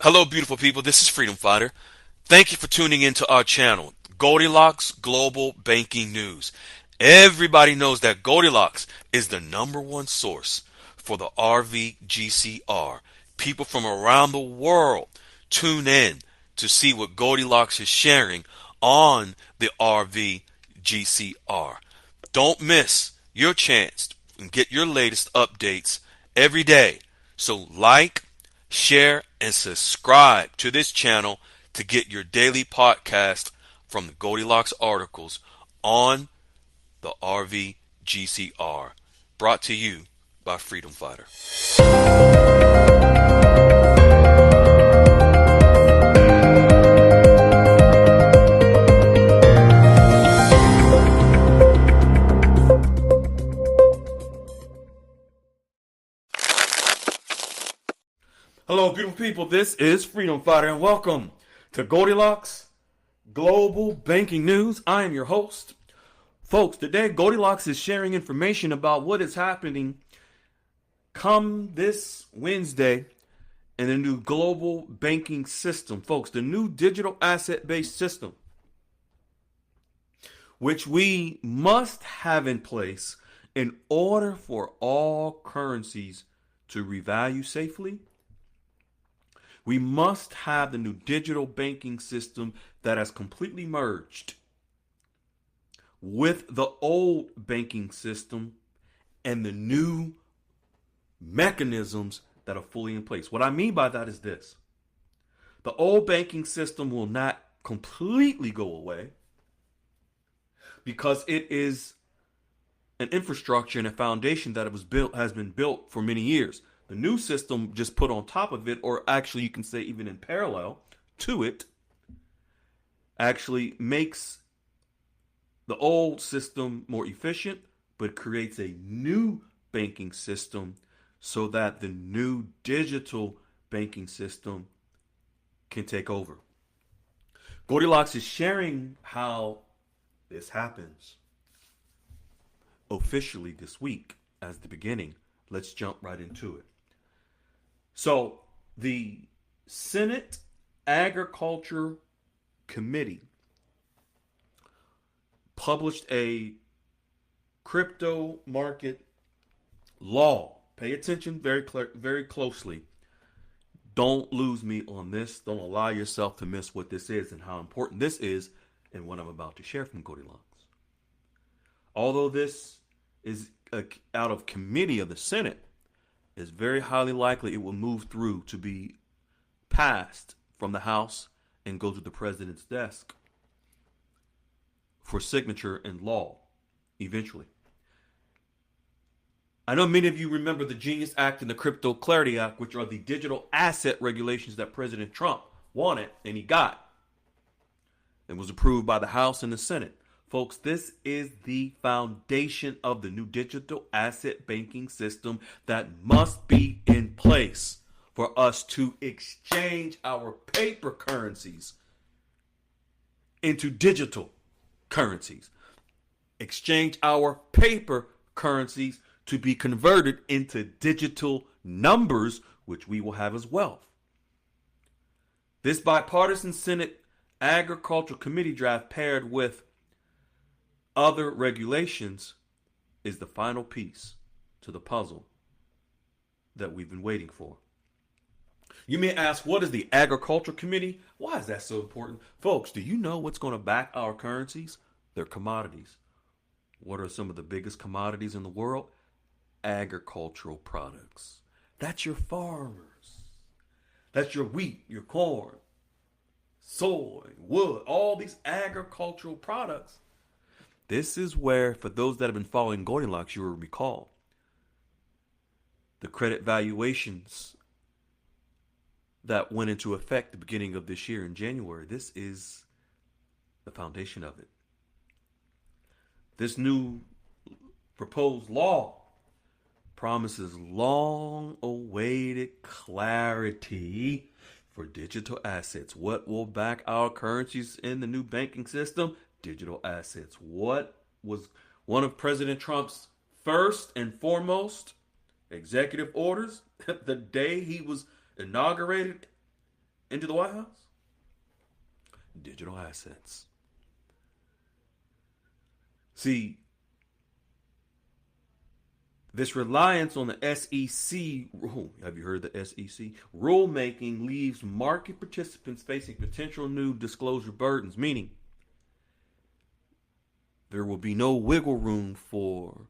Hello, beautiful people. This is Freedom Fighter. Thank you for tuning into our channel, Goldilocks Global Banking News. Everybody knows that Goldilocks is the number one source for the RVGCR. People from around the world tune in to see what Goldilocks is sharing on the RVGCR. Don't miss your chance and get your latest updates every day. So like, share, and subscribe to this channel to get your daily podcast from the Goldilocks articles on the RVGCR. Brought to you by Freedom Fighter. Hello, beautiful people. This is Freedom Fighter, and welcome to Goldilocks Global Banking News. I am your host. Folks, today Goldilocks is sharing information about what is happening come this Wednesday in the new global banking system. Folks, the new digital asset-based system, which we must have in place in order for all currencies to revalue safely. We must have the new digital banking system that has completely merged with the old banking system and the new mechanisms that are fully in place. What I mean by that is this. The old banking system will not completely go away because it is an infrastructure and a foundation that has been built for many years. The new system just put on top of it, or actually you can say even in parallel to it, actually makes the old system more efficient, but creates a new banking system so that the new digital banking system can take over. Goldilocks is sharing how this happens officially this week as the beginning. Let's jump right into it. So, the Senate Agriculture Committee published a crypto market law. Pay attention very closely. Don't lose me on this. Don't allow yourself to miss what this is and how important this is and what I'm about to share from Goldilocks. Although this is out of committee of the Senate, it's very highly likely it will move through to be passed from the House and go to the president's desk for signature and law eventually. I know many of you remember the Genius Act and the Crypto Clarity Act, which are the digital asset regulations that President Trump wanted and he got. It was approved by the House and the Senate. Folks, this is the foundation of the new digital asset banking system that must be in place for us to exchange our paper currencies into digital currencies. Exchange our paper currencies to be converted into digital numbers, which we will have as wealth. This bipartisan Senate Agricultural Committee draft paired with other regulations is the final piece to the puzzle that we've been waiting for. You may ask, what is the Agricultural Committee? Why is that so important? Folks, do you know what's going to back our currencies? They're commodities. What are some of the biggest commodities in the world? Agricultural products. That's your farmers. That's your wheat, your corn, soy, wood, all these agricultural products. This is where, for those that have been following Goldilocks, you will recall the credit valuations that went into effect at the beginning of this year in January. This is the foundation of it. This new proposed law promises long-awaited clarity for digital assets. What will back our currencies in the new banking system? Digital assets. What was one of President Trump's first and foremost executive orders the day he was inaugurated into the White House? Digital assets. See, this reliance on the SEC, have you heard the SEC? Rulemaking leaves market participants facing potential new disclosure burdens, meaning there will be no wiggle room for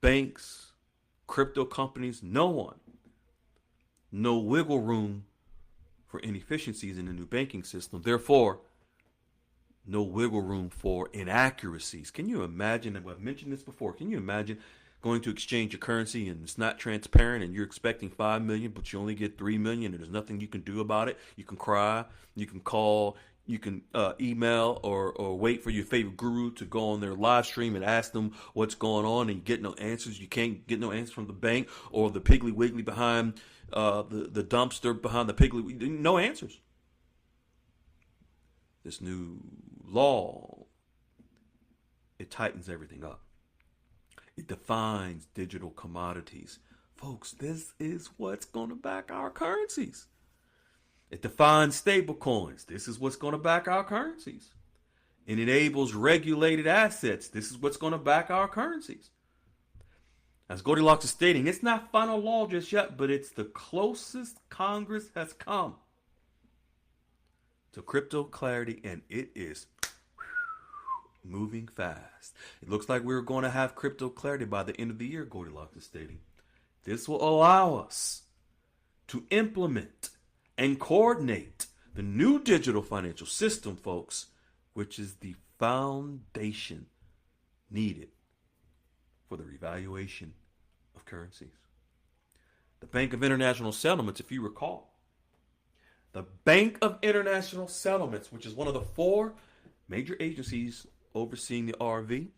banks, crypto companies, no one. No wiggle room for inefficiencies in the new banking system. Therefore, no wiggle room for inaccuracies. Can you imagine, and I've mentioned this before, can you imagine going to exchange your currency and it's not transparent and you're expecting 5 million, but you only get 3 million and there's nothing you can do about it? You can cry, you can call, you can email or wait for your favorite guru to go on their live stream and ask them what's going on, and you get no answers. You can't get no answers from the bank or the Piggly Wiggly behind the dumpster behind the Piggly. No answers. This new law, it tightens everything up. It defines digital commodities. Folks, this is what's going to back our currencies. It defines stable coins. This is what's going to back our currencies. It enables regulated assets. This is what's going to back our currencies. As Goldilocks is stating, it's not final law just yet, but it's the closest Congress has come to crypto clarity, and it is moving fast. It looks like we're going to have crypto clarity by the end of the year, Goldilocks is stating. This will allow us to implement and coordinate the new digital financial system, folks, which is the foundation needed for the revaluation of currencies. The Bank of International Settlements, if you recall, the Bank of International Settlements, which is one of the 4 major agencies overseeing the RV,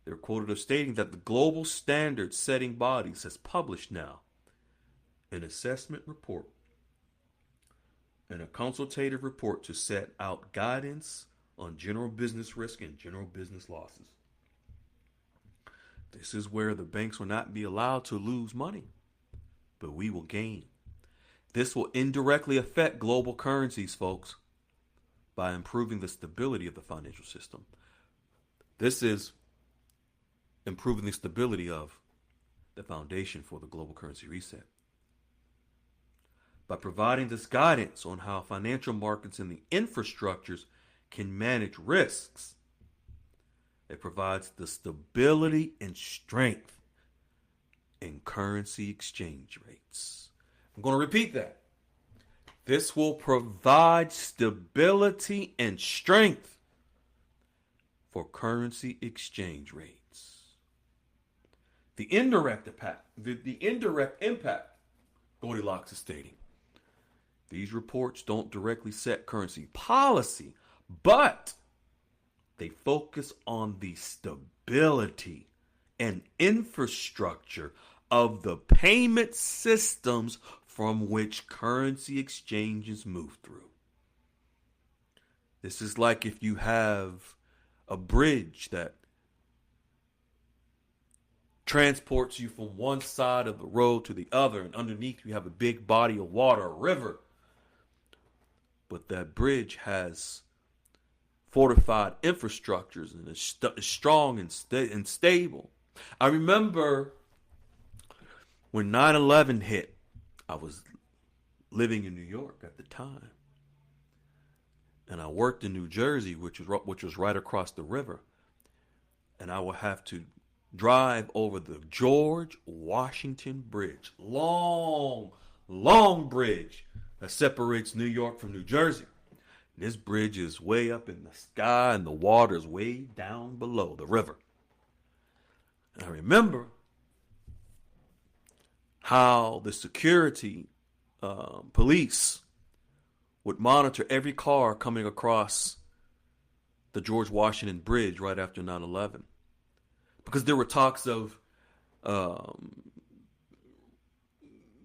they're quoted as stating that the global standard setting bodies has published now an assessment report and a consultative report to set out guidance on general business risk and general business losses. This is where the banks will not be allowed to lose money, but we will gain. This will indirectly affect global currencies, folks, by improving the stability of the financial system. This is improving the stability of the foundation for the global currency reset. By providing this guidance on how financial markets and the infrastructures can manage risks, it provides the stability and strength in currency exchange rates. I'm going to repeat that. This will provide stability and strength for currency exchange rates. The indirect impact, Goldilocks is stating. These reports don't directly set currency policy, but they focus on the stability and infrastructure of the payment systems from which currency exchanges move through. This is like if you have a bridge that transports you from one side of the road to the other, and underneath you have a big body of water, a river. But that bridge has fortified infrastructures and is strong and stable. I remember when 9/11 hit, I was living in New York at the time, and I worked in New Jersey, which was right across the river, and I would have to drive over the George Washington Bridge, long bridge that separates New York from New Jersey. This bridge is way up in the sky, and the water is way down below the river. And I remember how the security police would monitor every car coming across the George Washington Bridge right after 9/11. Because there were talks of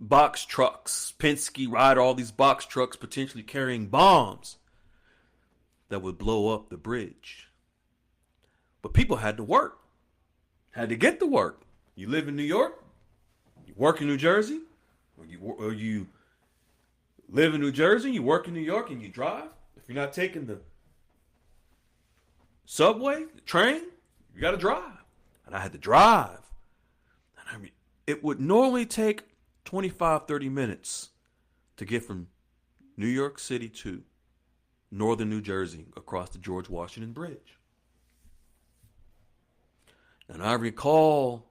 box trucks, Penske, Ryder, all these box trucks potentially carrying bombs that would blow up the bridge. But people had to work, had to get to work. You live in New York, you work in New Jersey, or you live in New Jersey, you work in New York, and you drive. If you're not taking the subway, the train, you got to drive. And I had to drive. And I mean, it would normally take 25, 30 minutes to get from New York City to northern New Jersey across the George Washington Bridge. And I recall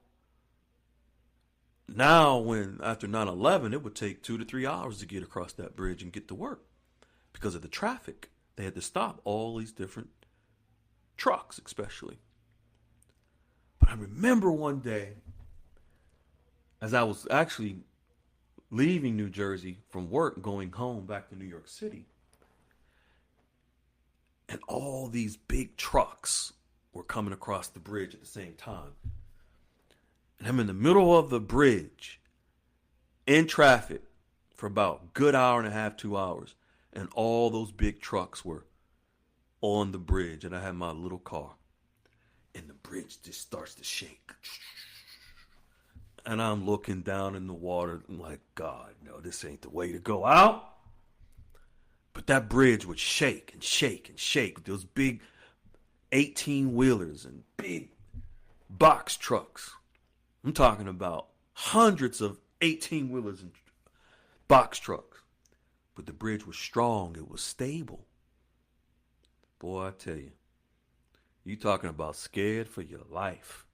now when after 9/11, it would take 2 to 3 hours to get across that bridge and get to work because of the traffic. They had to stop all these different trucks, especially. But I remember one day, as I was actually leaving New Jersey from work, going home back to New York City, and all these big trucks were coming across the bridge at the same time. And I'm in the middle of the bridge in traffic for about a good hour and a half, 2 hours. And all those big trucks were on the bridge. And I had my little car. And the bridge just starts to shake. And I'm looking down in the water. I'm like, God, no, this ain't the way to go out. But that bridge would shake and shake and shake. Those big 18-wheelers and big box trucks. I'm talking about hundreds of 18-wheelers and box trucks. But the bridge was strong. It was stable. Boy, I tell you, you talking about scared for your life.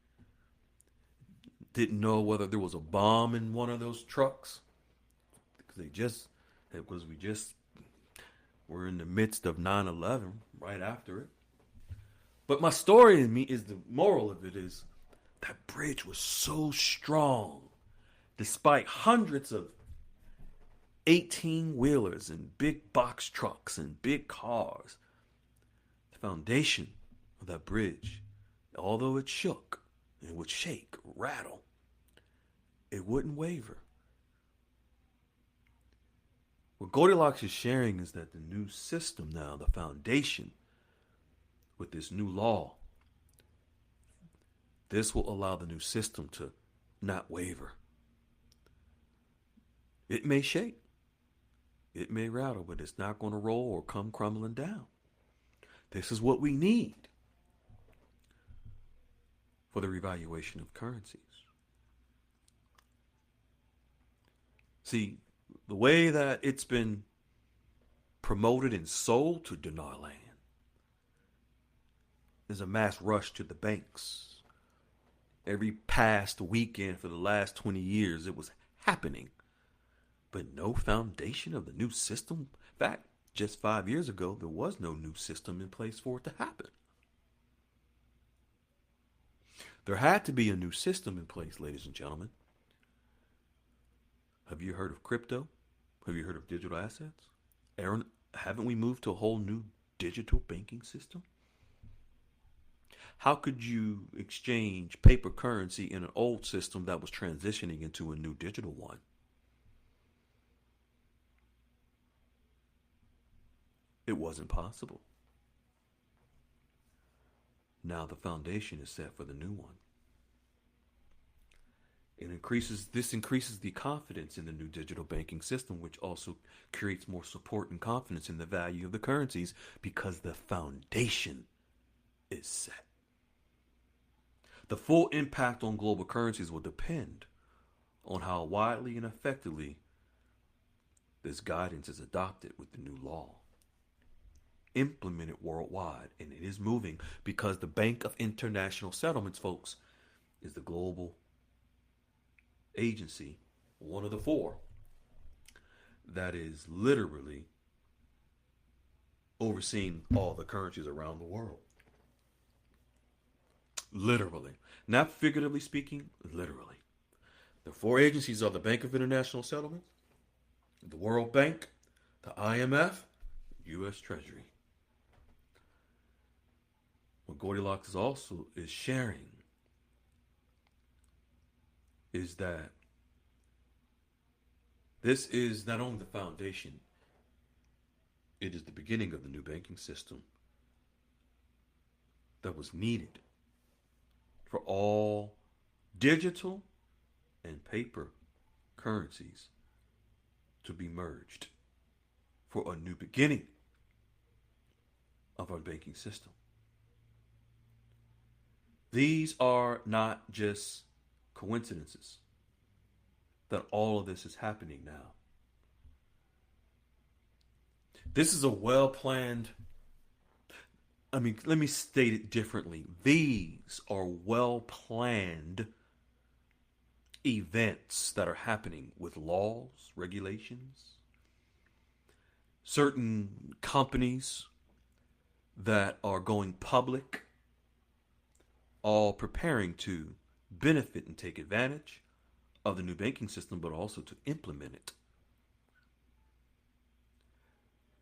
Didn't know whether there was a bomb in one of those trucks. Because we just were in the midst of 9/11 right after it. But my story in me is the moral of it is that bridge was so strong, despite hundreds of 18-wheelers and big box trucks and big cars. The foundation of that bridge, although it shook, it would shake, rattle, it wouldn't waver. What Goldilocks is sharing is that the new system now, the foundation, with this new law, this will allow the new system to not waver. It may shake. It may rattle, but it's not going to roll or come crumbling down. This is what we need for the revaluation of currencies. See, the way that it's been promoted and sold to dinar land, there's a mass rush to the banks. Every past weekend for the last 20 years, it was happening. But no foundation of the new system. In fact, just 5 years ago, there was no new system in place for it to happen. There had to be a new system in place, ladies and gentlemen. Have you heard of crypto? Have you heard of digital assets? Aaron, haven't we moved to a whole new digital banking system? How could you exchange paper currency in an old system that was transitioning into a new digital one? It wasn't possible. Now the foundation is set for the new one. This increases the confidence in the new digital banking system, which also creates more support and confidence in the value of the currencies because the foundation is set. The full impact on global currencies will depend on how widely and effectively this guidance is adopted with the new law, implemented worldwide, and it is moving because the Bank of International Settlements, folks, is the global agency, one of the four, that is literally overseeing all the currencies around the world. Literally. Not figuratively speaking, literally. The four agencies are the Bank of International Settlements, the World Bank, the IMF, U.S. Treasury. What Goldilocks is also is sharing is that this is not only the foundation, it is the beginning of the new banking system that was needed for all digital and paper currencies to be merged for a new beginning of our banking system. These are not just coincidences that all of this is happening now. This is a well-planned, let me state it differently. These are well-planned events that are happening with laws, regulations, certain companies that are going public, all preparing to benefit and take advantage of the new banking system, but also to implement it.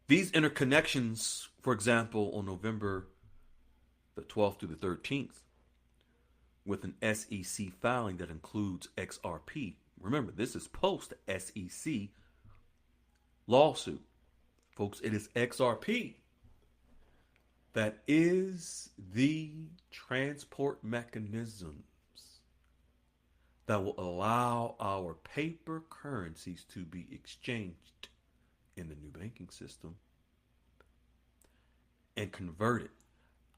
These interconnections, for example, on November the 12th through the 13th, with an SEC filing that includes XRP. Remember, this is post-SEC lawsuit. Folks, it is XRP that is the transport mechanisms that will allow our paper currencies to be exchanged in the new banking system and converted.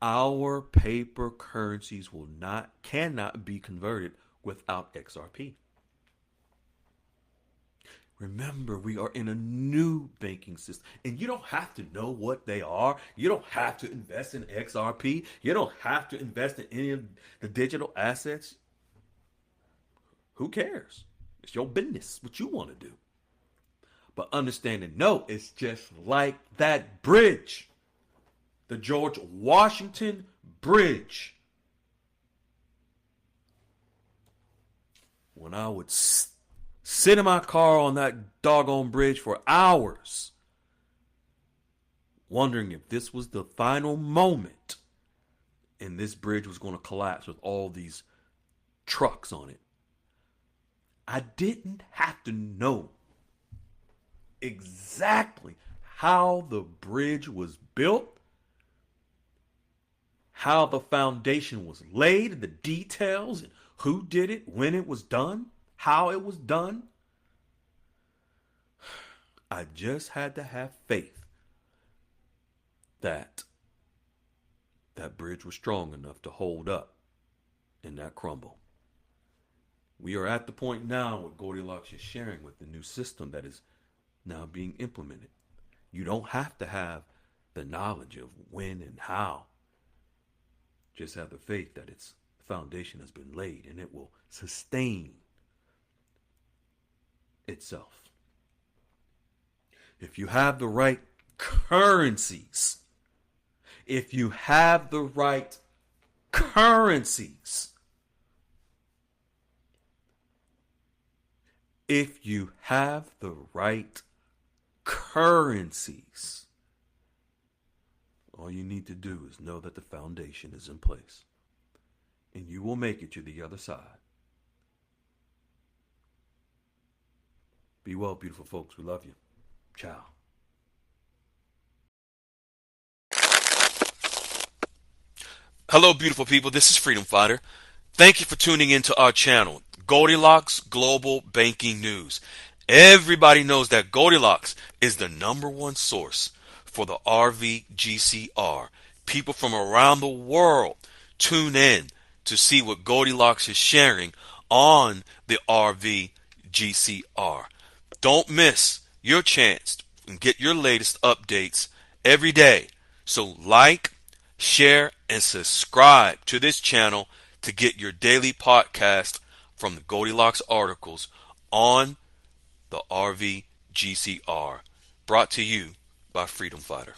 Our paper currencies cannot be converted without XRP. Remember, we are in a new banking system, and you don't have to know what they are. You don't have to invest in XRP. You don't have to invest in any of the digital assets. Who cares? It's your business, what you want to do. But understanding, no, it's just like that bridge. The George Washington Bridge. When I would sit in my car on that doggone bridge for hours, wondering if this was the final moment and this bridge was going to collapse with all these trucks on it. I didn't have to know exactly how the bridge was built, how the foundation was laid, the details, and who did it, when it was done, how it was done. I just had to have faith that that bridge was strong enough to hold up in that crumble. We are at the point now what Goldilocks is sharing with the new system that is now being implemented. You don't have to have the knowledge of when and how. Just have the faith that its foundation has been laid and it will sustain itself. If you have the right currencies, if you have the right currencies, if you have the right currencies, all you need to do is know that the foundation is in place, and you will make it to the other side. Be well, beautiful folks. We love you. Ciao. Hello, beautiful people. This is Freedom Fighter. Thank you for tuning into our channel, Goldilocks Global Banking News. Everybody knows that Goldilocks is the #1 source for the RVGCR. People from around the world tune in to see what Goldilocks is sharing on the RVGCR. Don't miss your chance and get your latest updates every day. So like, share, and subscribe to this channel to get your daily podcast from the Goldilocks articles on the RVGCR. Brought to you by Freedom Fighter.